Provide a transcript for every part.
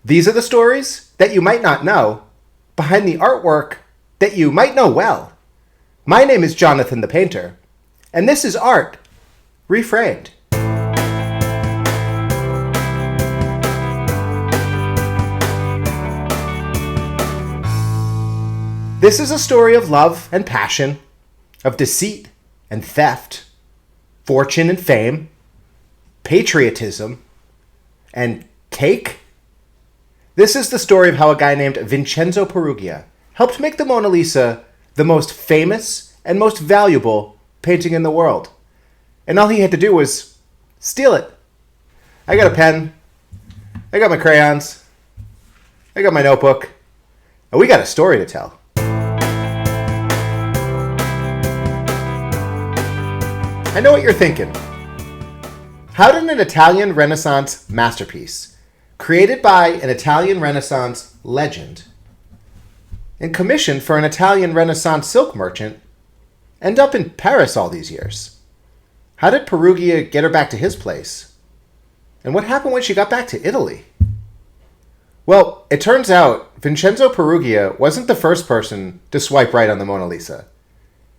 These are the stories that you might not know behind the artwork that you might know well. My name is Jonathan the Painter, and this is Art Reframed. This is a story of love and passion, of deceit and theft, fortune and fame, patriotism, and cake. This is the story of how a guy named Vincenzo Peruggia helped make the Mona Lisa the most famous and most valuable painting in the world. And all he had to do was steal it. I got a pen, I got my crayons, I got my notebook, and we got a story to tell. I know what you're thinking. How did an Italian Renaissance masterpiece, created by an Italian Renaissance legend, and commissioned for an Italian Renaissance silk merchant, end up in Paris all these years? How did Peruggia get her back to his place? And what happened when she got back to Italy? Well, it turns out Vincenzo Peruggia wasn't the first person to swipe right on the Mona Lisa.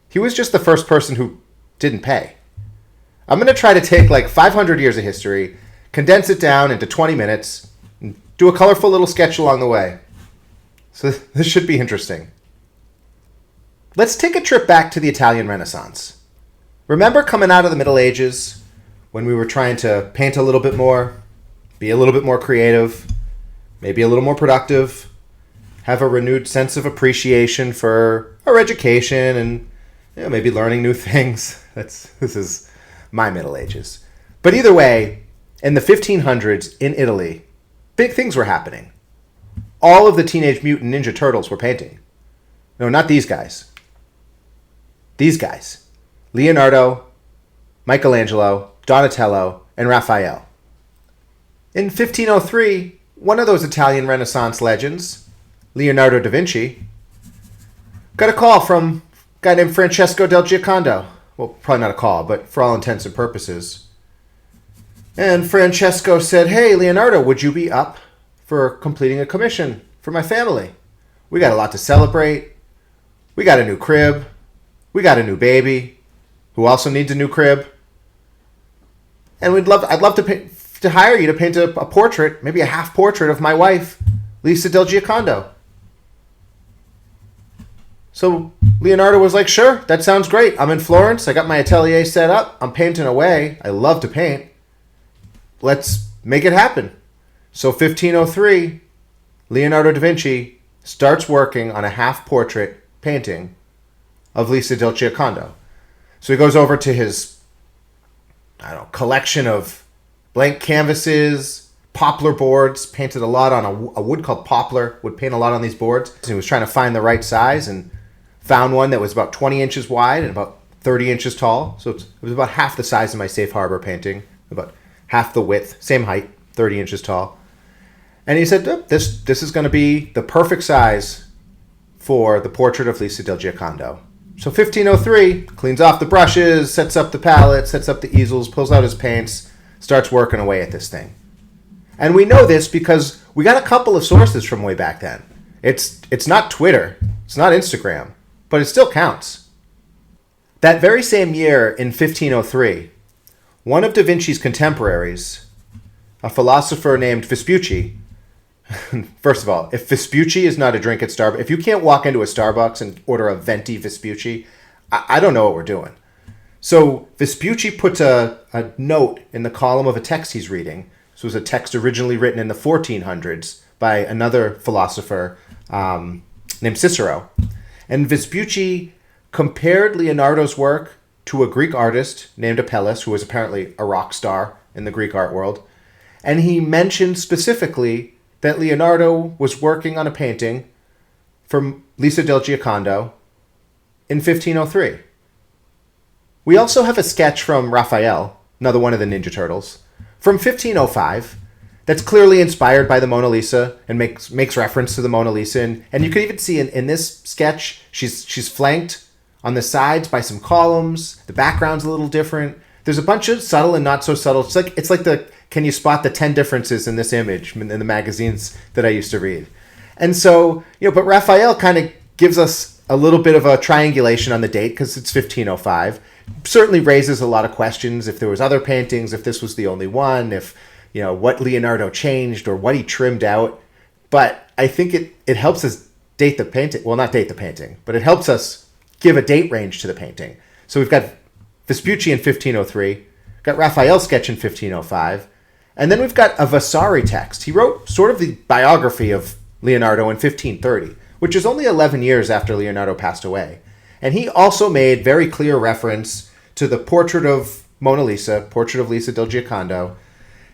He was just the first person who didn't pay. I'm going to try to take like 500 years of history, condense it down into 20 minutes, and do a colorful little sketch along the way. So this should be interesting. Let's take a trip back to the Italian Renaissance. Remember coming out of the Middle Ages when we were trying to paint a little bit more, be a little bit more creative, maybe a little more productive, have a renewed sense of appreciation for our education and maybe learning new things. This is my Middle Ages. But either way, in the 1500s in Italy, big things were happening. All of the Teenage Mutant Ninja Turtles were painting. No, not these guys. These guys. Leonardo, Michelangelo, Donatello, and Raphael. In 1503, one of those Italian Renaissance legends, Leonardo da Vinci, got a call from a guy named Francesco del Giocondo. Well, probably not a call, but for all intents and purposes. And Francesco said, "Hey, Leonardo, would you be up for completing a commission for my family? We got a lot to celebrate. We got a new crib. We got a new baby who also needs a new crib. And I'd love to hire you to paint a portrait, maybe a half portrait of my wife, Lisa del Giocondo." So Leonardo was like, "Sure, that sounds great. I'm in Florence. I got my atelier set up. I'm painting away. I love to paint. Let's make it happen." So 1503, Leonardo da Vinci starts working on a half-portrait painting of Lisa del Giocondo. So he goes over to his, collection of blank canvases, poplar boards, painted a lot on a wood called poplar, would paint a lot on these boards. So he was trying to find the right size and found one that was about 20 inches wide and about 30 inches tall. So it was about half the size of my Safe Harbor painting, about half the width, same height, 30 inches tall. And he said, this is going to be the perfect size for the portrait of Lisa del Giocondo. So 1503, cleans off the brushes, sets up the palette, sets up the easels, pulls out his paints, starts working away at this thing. And we know this because we got a couple of sources from way back then. It's not Twitter, it's not Instagram, but it still counts. That very same year in 1503, one of Da Vinci's contemporaries, a philosopher named Vespucci. First of all, if Vespucci is not a drink at Starbucks, if you can't walk into a Starbucks and order a venti Vespucci, I don't know what we're doing. So Vespucci puts a note in the column of a text he's reading. This was a text originally written in the 1400s by another philosopher named Cicero. And Vespucci compared Leonardo's work to a Greek artist named Apelles, who was apparently a rock star in the Greek art world. And he mentioned specifically that Leonardo was working on a painting for Lisa del Giocondo in 1503. We also have a sketch from Raphael, another one of the Ninja Turtles, from 1505 that's clearly inspired by the Mona Lisa and makes reference to the Mona Lisa. And you can even see in this sketch, she's flanked on the sides by some columns. The background's a little different. there's a bunch of subtle and not so subtle. It's like the can you spot the 10 differences in this image in the magazines that I used to read. And so, but Raphael kind of gives us a little bit of a triangulation on the date because it's 1505. Certainly raises a lot of questions if there was other paintings, if this was the only one, if, what Leonardo changed or what he trimmed out. But I think it helps us date the painting. Well, not date the painting, but it helps us give a date range to the painting. So we've got Vespucci in 1503, got Raphael's sketch in 1505, and then we've got a Vasari text. He wrote sort of the biography of Leonardo in 1530, which is only 11 years after Leonardo passed away. And he also made very clear reference to the portrait of Mona Lisa, portrait of Lisa del Giocondo.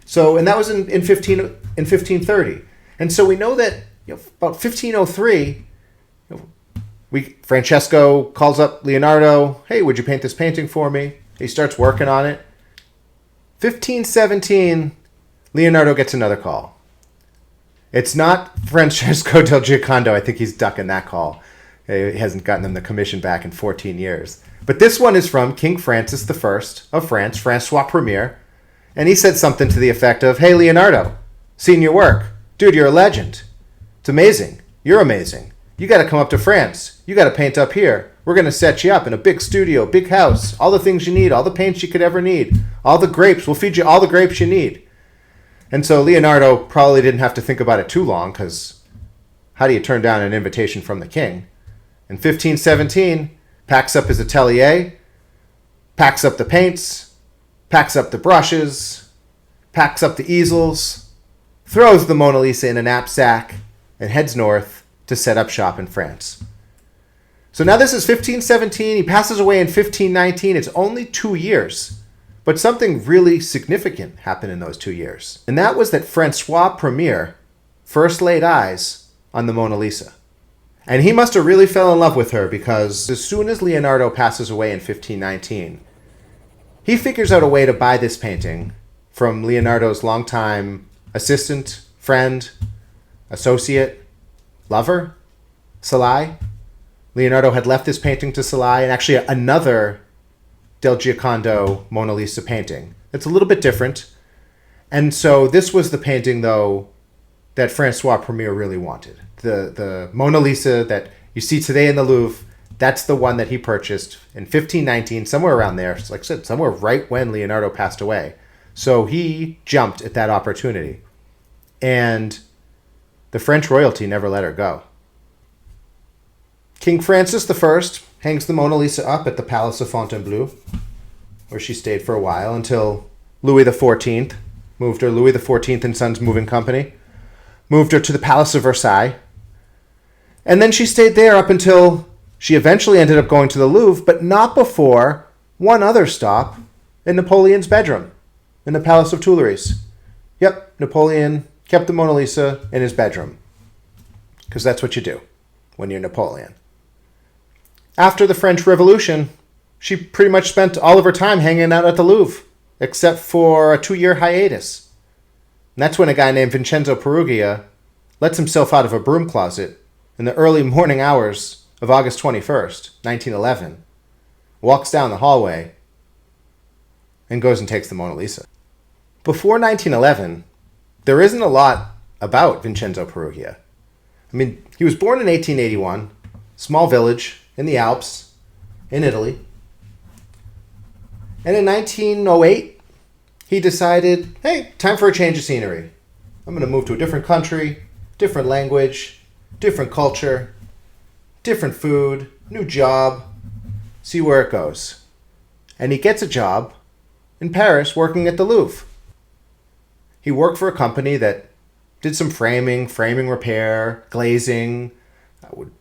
So, and that was in 1530. And so we know that about 1503, Francesco calls up Leonardo, hey, would you paint this painting for me? He starts working on it. 1517, Leonardo gets another call. It's not Francesco del Giocondo. I think he's ducking that call. He hasn't gotten him the commission back in 14 years. But this one is from King Francis I of France, Francois Premier. And he said something to the effect of, hey, Leonardo, seen your work. Dude, you're a legend. It's amazing. You're amazing. You got to come up to France. You got to paint up here. We're going to set you up in a big studio, big house, all the things you need, all the paints you could ever need, all the grapes. We'll feed you all the grapes you need. And so Leonardo probably didn't have to think about it too long because how do you turn down an invitation from the king? In 1517, packs up his atelier, packs up the paints, packs up the brushes, packs up the easels, throws the Mona Lisa in a knapsack, and heads north to set up shop in France. So now this is 1517. He passes away in 1519. It's only 2 years. But something really significant happened in those 2 years. And that was that Francois Premier first laid eyes on the Mona Lisa. And he must have really fell in love with her because as soon as Leonardo passes away in 1519, he figures out a way to buy this painting from Leonardo's longtime assistant, friend, associate, lover, Salai. Leonardo had left this painting to Salai, and actually another Del Giocondo Mona Lisa painting. It's a little bit different. And so this was the painting, though, that Francois Premier really wanted. The Mona Lisa that you see today in the Louvre, that's the one that he purchased in 1519, somewhere around there. Like I said, somewhere right when Leonardo passed away. So he jumped at that opportunity. And the French royalty never let her go. King Francis I hangs the Mona Lisa up at the Palace of Fontainebleau, where she stayed for a while until Louis XIV moved her. Louis XIV and Sons Moving Company moved her to the Palace of Versailles. And then she stayed there up until she eventually ended up going to the Louvre, but not before one other stop in Napoleon's bedroom in the Palace of Tuileries. Yep, Napoleon kept the Mona Lisa in his bedroom, because that's what you do when you're Napoleon. After the French Revolution, she pretty much spent all of her time hanging out at the Louvre, except for a 2-year hiatus. And that's when a guy named Vincenzo Peruggia lets himself out of a broom closet in the early morning hours of August 21st, 1911, walks down the hallway, and goes and takes the Mona Lisa. Before 1911, there isn't a lot about Vincenzo Peruggia. I mean, he was born in 1881, small village in the Alps, in Italy. And in 1908, he decided, hey, time for a change of scenery. I'm going to move to a different country, different language, different culture, different food, new job, see where it goes. And he gets a job in Paris working at the Louvre. He worked for a company that did some framing repair, glazing,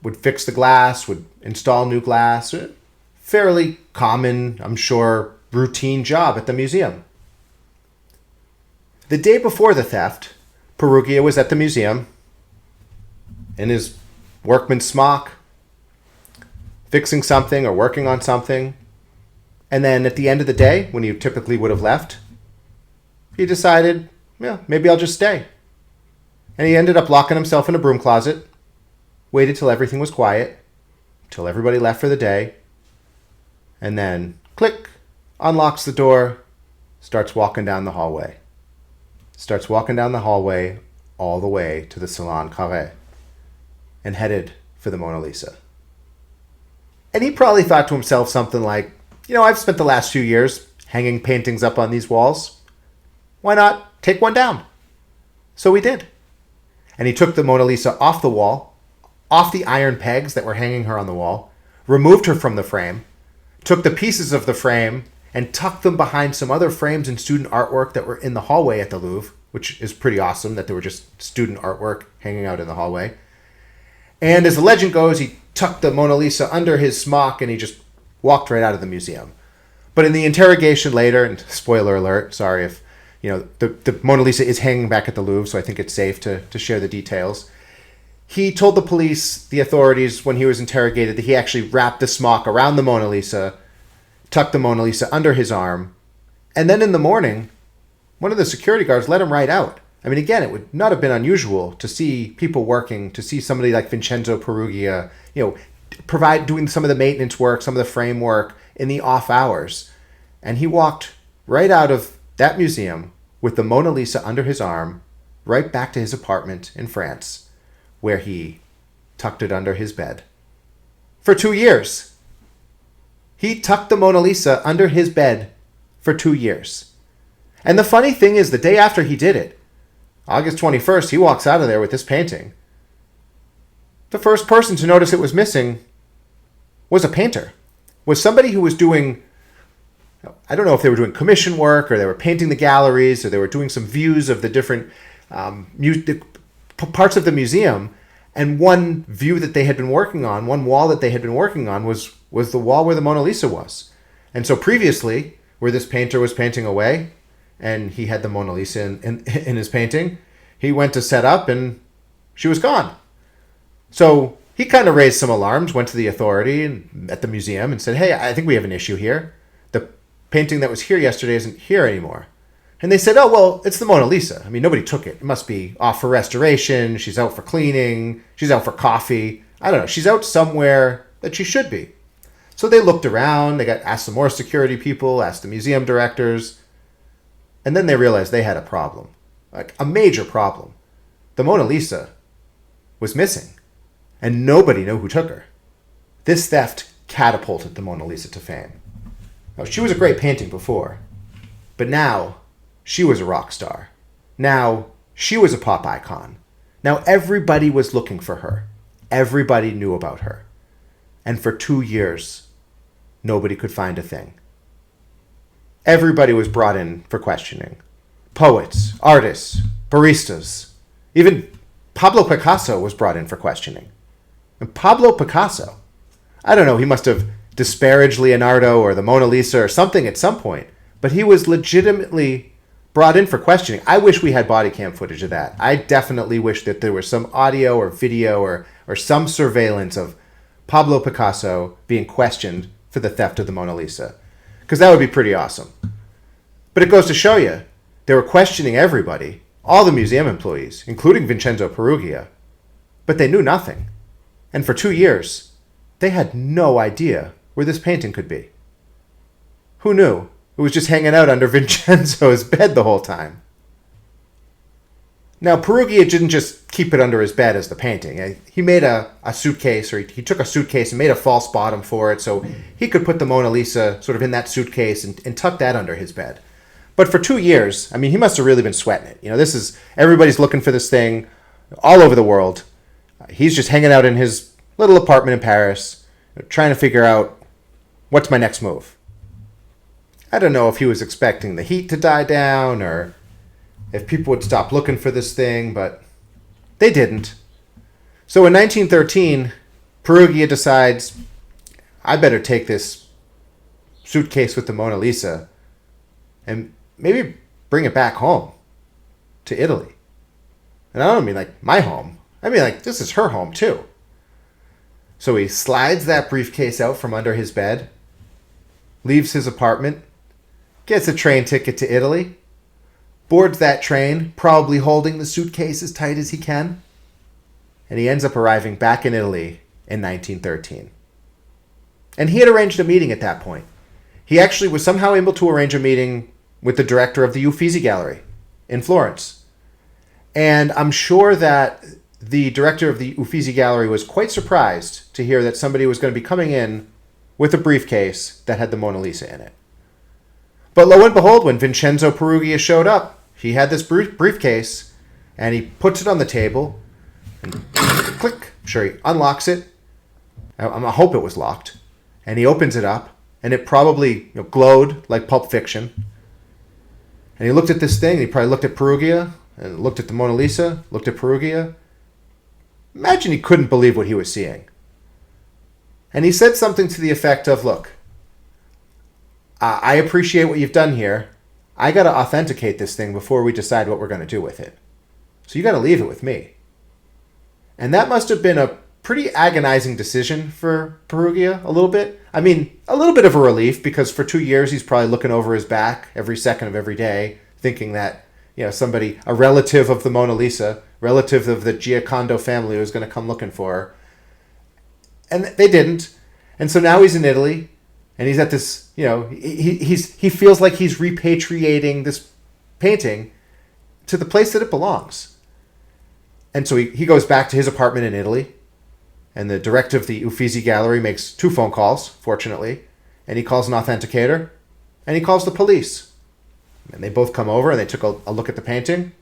would fix the glass, would install new glass. Fairly common, I'm sure, routine job at the museum. The day before the theft, Peruggia was at the museum in his workman's smock, fixing something or working on something. And then at the end of the day, when he typically would have left, he decided, yeah, maybe I'll just stay. And he ended up locking himself in a broom closet, waited till everything was quiet, till everybody left for the day, and then, click, unlocks the door, starts walking down the hallway. Starts walking down the hallway all the way to the Salon Carré and headed for the Mona Lisa. And he probably thought to himself something like, I've spent the last few years hanging paintings up on these walls. Why not take one down? So he did. And he took the Mona Lisa off the wall, off the iron pegs that were hanging her on the wall, removed her from the frame, took the pieces of the frame and tucked them behind some other frames and student artwork that were in the hallway at the Louvre, which is pretty awesome that there were just student artwork hanging out in the hallway. And as the legend goes, he tucked the Mona Lisa under his smock and he just walked right out of the museum. But in the interrogation later, and spoiler alert, sorry if, the Mona Lisa is hanging back at the Louvre, so I think it's safe to share the details. He told the police, the authorities, when he was interrogated, that he actually wrapped the smock around the Mona Lisa, tucked the Mona Lisa under his arm, and then in the morning, one of the security guards let him right out. I mean, again, it would not have been unusual to see people working, to see somebody like Vincenzo Perugia, doing some of the maintenance work, some of the frame work in the off hours. And he walked right out of that museum with the Mona Lisa under his arm, right back to his apartment in France, where he tucked it under his bed. For 2 years. He tucked the Mona Lisa under his bed for 2 years. And the funny thing is, the day after he did it, August 21st, he walks out of there with this painting. The first person to notice it was missing was a painter. Was somebody who was doing, I don't know if they were doing commission work or they were painting the galleries or they were doing some views of the different parts of the museum. And one view that they had been working on, one wall that they had been working on was the wall where the Mona Lisa was. And so previously, where this painter was painting away, and he had the Mona Lisa in his painting, he went to set up and she was gone. So he kind of raised some alarms, went to the authority at the museum and said, hey, I think we have an issue here. The painting that was here yesterday isn't here anymore. And they said, oh, well, it's the Mona Lisa. I mean, nobody took it. It must be off for restoration. She's out for cleaning. She's out for coffee. I don't know. She's out somewhere that she should be. So they looked around. They asked some more security people, asked the museum directors. And then they realized they had a problem, like a major problem. The Mona Lisa was missing, and nobody knew who took her. This theft catapulted the Mona Lisa to fame. Now, she was a great painting before, but now she was a rock star. Now she was a pop icon. Now everybody was looking for her. Everybody knew about her. And for 2 years, nobody could find a thing. Everybody was brought in for questioning. Poets, artists, baristas. Even Pablo Picasso was brought in for questioning. And Pablo Picasso, I don't know, he must have disparaged Leonardo or the Mona Lisa or something at some point, but he was legitimately brought in for questioning. I wish we had body cam footage of that. I definitely wish that there was some audio or video or some surveillance of Pablo Picasso being questioned for the theft of the Mona Lisa. Because that would be pretty awesome. But it goes to show you, they were questioning everybody, all the museum employees, including Vincenzo Perugia, but they knew nothing. And for 2 years, they had no idea where this painting could be. Who knew? It was just hanging out under Vincenzo's bed the whole time. Now, Perugia didn't just keep it under his bed as the painting. He made a suitcase, or he took a suitcase and made a false bottom for it so he could put the Mona Lisa sort of in that suitcase and tuck that under his bed. But for 2 years, I mean, he must have really been sweating it. This is, everybody's looking for this thing all over the world. He's just hanging out in his little apartment in Paris, trying to figure out, what's my next move? I don't know if he was expecting the heat to die down or if people would stop looking for this thing, but they didn't. So in 1913, Perugia decides, I better take this suitcase with the Mona Lisa and maybe bring it back home to Italy. And I don't mean like my home. I mean like this is her home too. So he slides that briefcase out from under his bed, leaves his apartment, gets a train ticket to Italy, boards that train, probably holding the suitcase as tight as he can, and he ends up arriving back in Italy in 1913. And he had arranged a meeting at that point. He actually was somehow able to arrange a meeting with the director of the Uffizi Gallery in Florence. And I'm sure that the director of the Uffizi Gallery was quite surprised to hear that somebody was going to be coming in with a briefcase that had the Mona Lisa in it. But lo and behold, when Vincenzo Peruggia showed up, he had this briefcase, and he puts it on the table, and click, I'm sure he unlocks it. I hope it was locked. And he opens it up, and it probably glowed like Pulp Fiction. And he looked at this thing, and he probably looked at Peruggia, and looked at the Mona Lisa, looked at Peruggia. Imagine he couldn't believe what he was seeing. And he said something to the effect of, look, I appreciate what you've done here. I got to authenticate this thing before we decide what we're going to do with it. So you got to leave it with me. And that must have been a pretty agonizing decision for Peruggia, a little bit. I mean, a little bit of a relief, because for 2 years he's probably looking over his back every second of every day, thinking that, somebody, a relative of the Mona Lisa, relative of the Giocondo family, was going to come looking for her. And they didn't. And so now he's in Italy, and he's at this, he feels like he's repatriating this painting to the place that it belongs. And so he goes back to his apartment in Italy, and the director of the Uffizi Gallery makes 2 phone calls, fortunately, and he calls an authenticator, and he calls the police. And they both come over, and they took a look at the painting,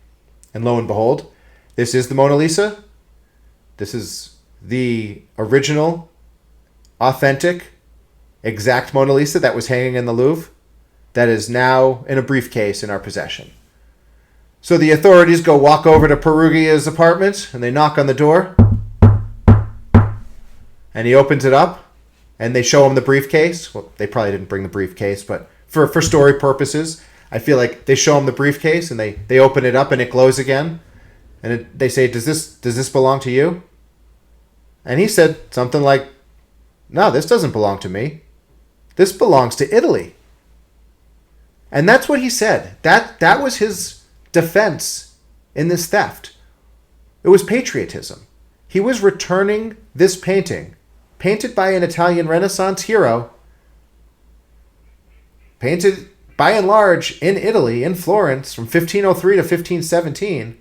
and lo and behold, this is the Mona Lisa. This is the original, authentic, exact Mona Lisa that was hanging in the Louvre, that is now in a briefcase in our possession. So the authorities walk over to Peruggia's apartment, and they knock on the door, and he opens it up, and they show him the briefcase. Well, they probably didn't bring the briefcase, but for story purposes, I feel like they show him the briefcase, and they open it up, and it glows again, and they say, does this belong to you? And he said something like, no, this doesn't belong to me. This belongs to Italy. And that's what he said. That was his defense in this theft. It was patriotism. He was returning this painting, painted by an Italian Renaissance hero, painted by and large in Italy, in Florence, from 1503 to 1517,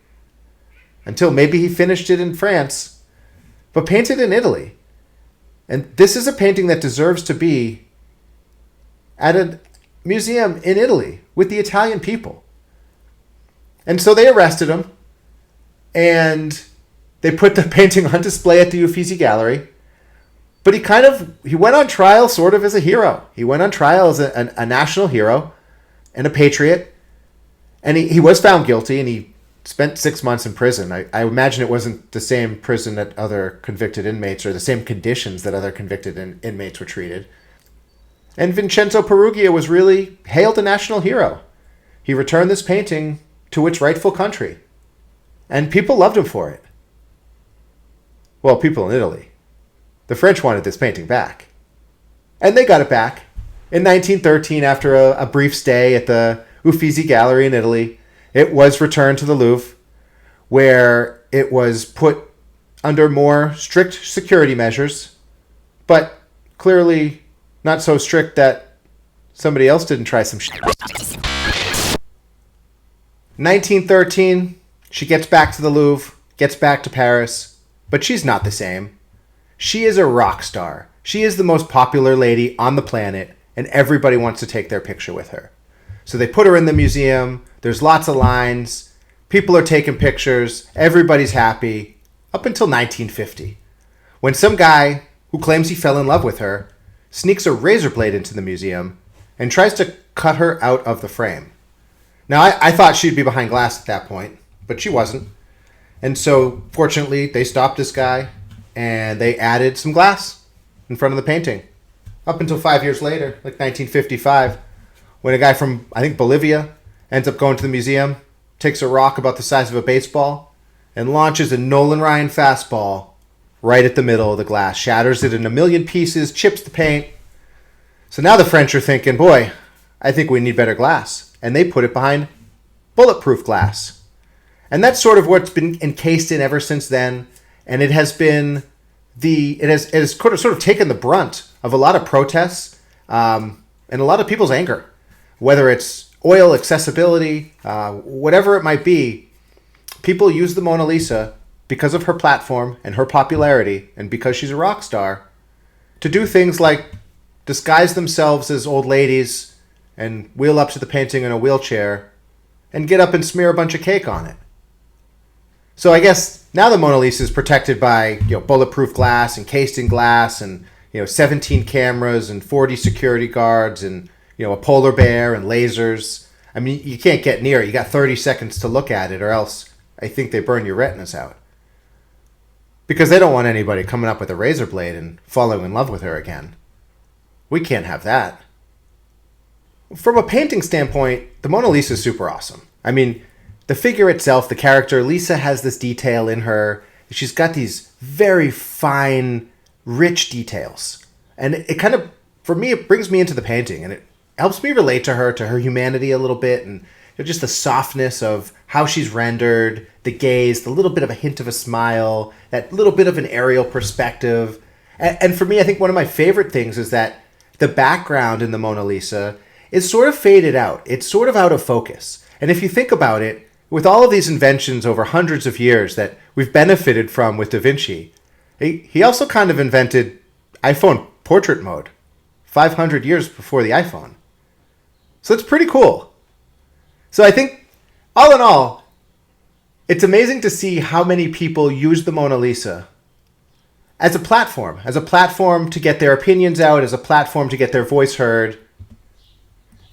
until maybe he finished it in France, but painted in Italy. And this is a painting that deserves to be at a museum in Italy with the Italian people. And so they arrested him, and they put the painting on display at the Uffizi Gallery. But he went on trial sort of as a hero. He went on trial as a national hero and a patriot. And he was found guilty, and he spent 6 months in prison. I imagine it wasn't the same prison that other convicted inmates, or the same conditions that other convicted inmates were treated. And Vincenzo Peruggia was really hailed a national hero. He returned this painting to its rightful country. And people loved him for it. Well, people in Italy. The French wanted this painting back. And they got it back. In 1913, after a brief stay at the Uffizi Gallery in Italy, it was returned to the Louvre, where it was put under more strict security measures, but clearly not so strict that somebody else didn't try some shit. 1913, she gets back to the Louvre, gets back to Paris, but she's not the same. She is a rock star. She is the most popular lady on the planet, and everybody wants to take their picture with her. So they put her in the museum. There's lots of lines. People are taking pictures. Everybody's happy. Up until 1950, when some guy who claims he fell in love with her sneaks a razor blade into the museum and tries to cut her out of the frame. Now, I thought she'd be behind glass at that point, but she wasn't. And so, fortunately, they stopped this guy, and they added some glass in front of the painting. Up until 5 years later, like 1955, when a guy from, I think, Bolivia ends up going to the museum, takes a rock about the size of a baseball, and launches a Nolan Ryan fastball right at the middle of the glass, shatters it in a million pieces, chips the paint. So now the French are thinking, boy, I think we need better glass. And they put it behind bulletproof glass. And that's sort of what's been encased in ever since then. And it has been it has sort of taken the brunt of a lot of protests and a lot of people's anger. Whether it's oil accessibility, whatever it might be, people use the Mona Lisa because of her platform and her popularity and because she's a rock star to do things like disguise themselves as old ladies and wheel up to the painting in a wheelchair and get up and smear a bunch of cake on it. So I guess now the Mona Lisa is protected by bulletproof glass, encased in glass, and 17 cameras and 40 security guards and a polar bear and lasers. I mean, you can't get near it. You got 30 seconds to look at it, or else I think they burn your retinas out. Because they don't want anybody coming up with a razor blade and falling in love with her again. We can't have that. From a painting standpoint, the Mona Lisa is super awesome. I mean, the figure itself, the character, Lisa has this detail in her. She's got these very fine, rich details. And it kind of, for me, it brings me into the painting. And it helps me relate to her humanity a little bit. And just the softness of how she's rendered, the gaze, the little bit of a hint of a smile, that little bit of an aerial perspective. And for me, I think one of my favorite things is that the background in the Mona Lisa is sort of faded out. It's sort of out of focus. And if you think about it, with all of these inventions over hundreds of years that we've benefited from with Da Vinci, he also kind of invented iPhone portrait mode 500 years before the iPhone. So it's pretty cool. So I think, all in all, it's amazing to see how many people use the Mona Lisa as a platform to get their opinions out, as a platform to get their voice heard.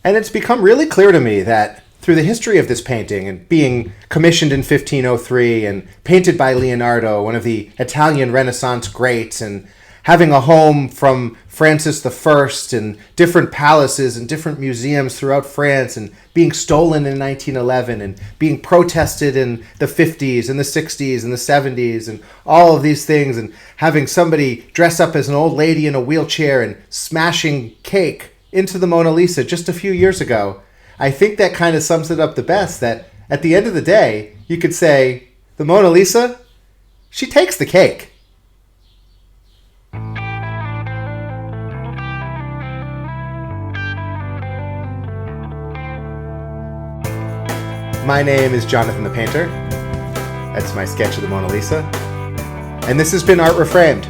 And it's become really clear to me that through the history of this painting and being commissioned in 1503 and painted by Leonardo, one of the Italian Renaissance greats, and having a home from Francis I and different palaces and different museums throughout France, and being stolen in 1911 and being protested in the 50s and the 60s and the 70s and all of these things, and having somebody dress up as an old lady in a wheelchair and smashing cake into the Mona Lisa just a few years ago. I think that kind of sums it up the best, that at the end of the day, you could say, the Mona Lisa, she takes the cake. My name is Jonathan the Painter. That's my sketch of the Mona Lisa. And this has been Art Reframed.